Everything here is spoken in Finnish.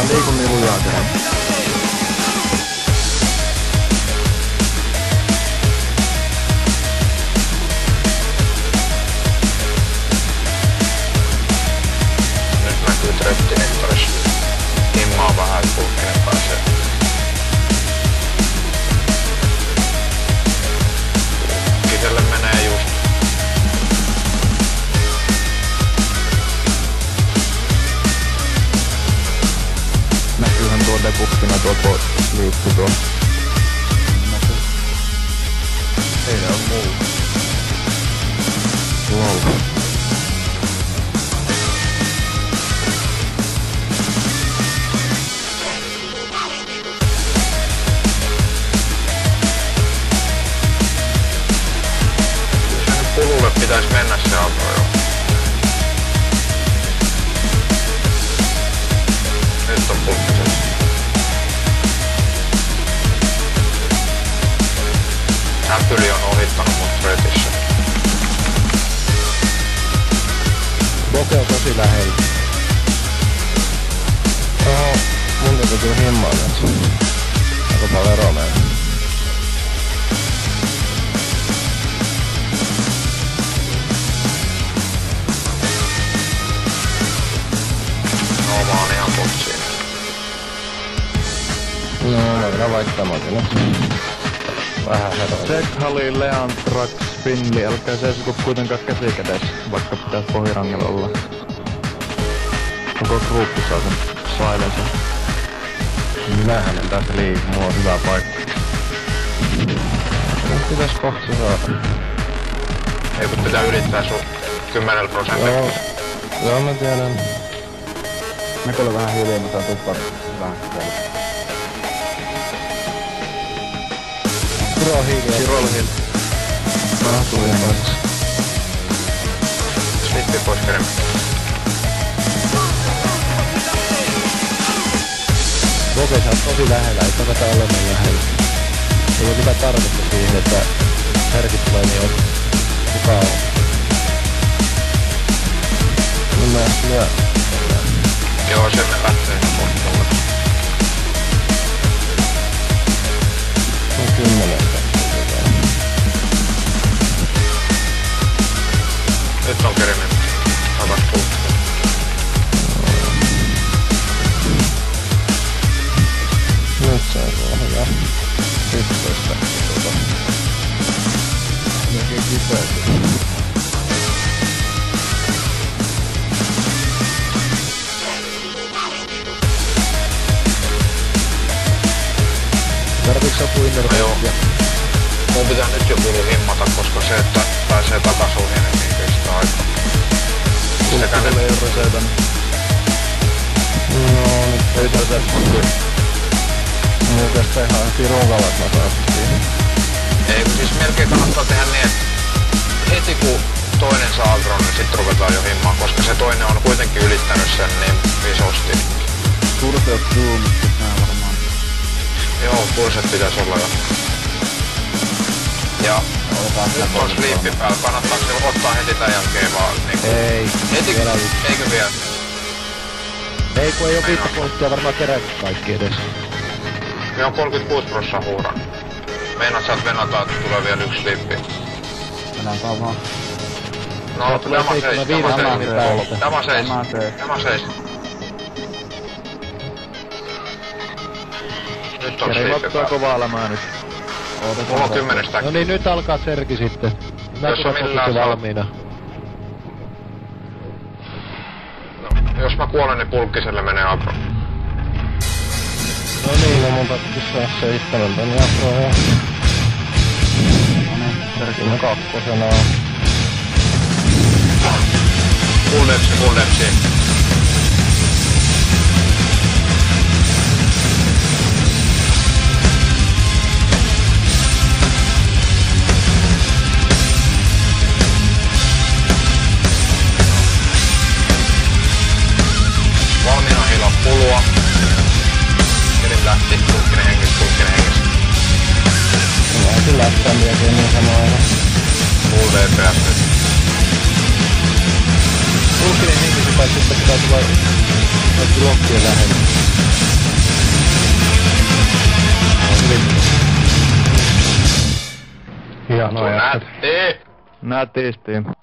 liiku niin lujaa kerran. Nyt näkyy treptinektorissa. Himmaa vähän, et Pulkkinen pääsee. Pulkkiselle menee just. Näkyyhän tuo debuffina tuo liitty tuo. Ei ne oo muu. Lol. Pululle pitäis mennä se Agro jo. Nyt on Pulkkisessa. Äpyli on ohittanut mut Retissä. Boke on tosi lähellä. Oho, mun täytyy kyllä himmaa näin. Aika paljon eroa meillä. No mä oon ihan kotsiin. No, mä kyllä vaihtamaankin nyt. Vähän heroa. Check Halil, Leantrax, Finli, älkää seisoku kuitenkaan käsikädessä, vaikka pitäis pohjirangella olla. Koko gruppi saa sen silensen. Minähän en tässä liiku, mulla on hyvä paikka. Nyt pitäis kohta saada. Ei kun pitää ylittää sun 10%. Joo mä tiedän. Mekolle vähän hiljaa, mä saan tuppar vähän täällä. Turo hiljaa. Tirol hill. Tuli pois. Slippi pois kerran. Boke, sä oot tosi lähellä, ei kannata olla niin lähellä. Ei ole mitään tarvetta siihen, että särkit tulee niin on. Kuka on? Mun mielestä lyö. Joo, se me lähtee kohtuulle. On 10. Nyt on kerinyt. Takas Pulkkinen. Nyt se on sulla hyvä. 11. Melkein kipeästi. Tarviiks joku innervointia? Mun pitää nyt jo pulu himmata, koska se, että pääsee takasuuhin, niin kestää aikaa. Sekä nyt... ei oo reseetän. No, nyt ei tätä kyllä. Mun tästä ihan pirun kalat mä saan siihen. Ei, kun siis melkein kannattaa tehdä niin, että heti kun toinen saa agron, niin sit ruvetaan jo himmaan, koska se toinen on kuitenkin ylittänyt sen niin isosti. Turpeot zoomista nää varmaan. Joo, pulset pitäis olla jo. Ja nyt on sleepi päällä, kannattaako se ottaa heti tän jälkeen vaan niinku... Ei. Heti kun... Eikö vielä? Ei kun ei oo 5 pointtia varmaan kerätty kaikki edes. Me on 36% huuran. Meinaat saat venata, että tulee vielä yksi sleepi. Mennään vaan. No, tulee tämä seis, 75 tämä seis. Tämä seis. Tämä seis. Nyt on Keri sleepi ottaa päällä. kovaa elämää nyt. Mulla on 10 No stackia. niin, nyt alkaa serki sitten. Mä Jos on tulen millään kotiin saa- valmiina. No, jos mä kuolen, niin Pulkkiselle menee agro. No niin, no mun täytyy saada 7 tän jatkoa ja... Serki on 2 on. Full depsi. Valmiina hilo pulua. Kelin lähti, Pulkkinen hengis. Mä kyllä lähtää melkein niin samoilla. Full DPS nyt. Pulkkinen henkiset paitsi että pitää tulla kaikki lokkien lähellä. Hyvin. Hienoa jätkät. Nätti! Nätisti.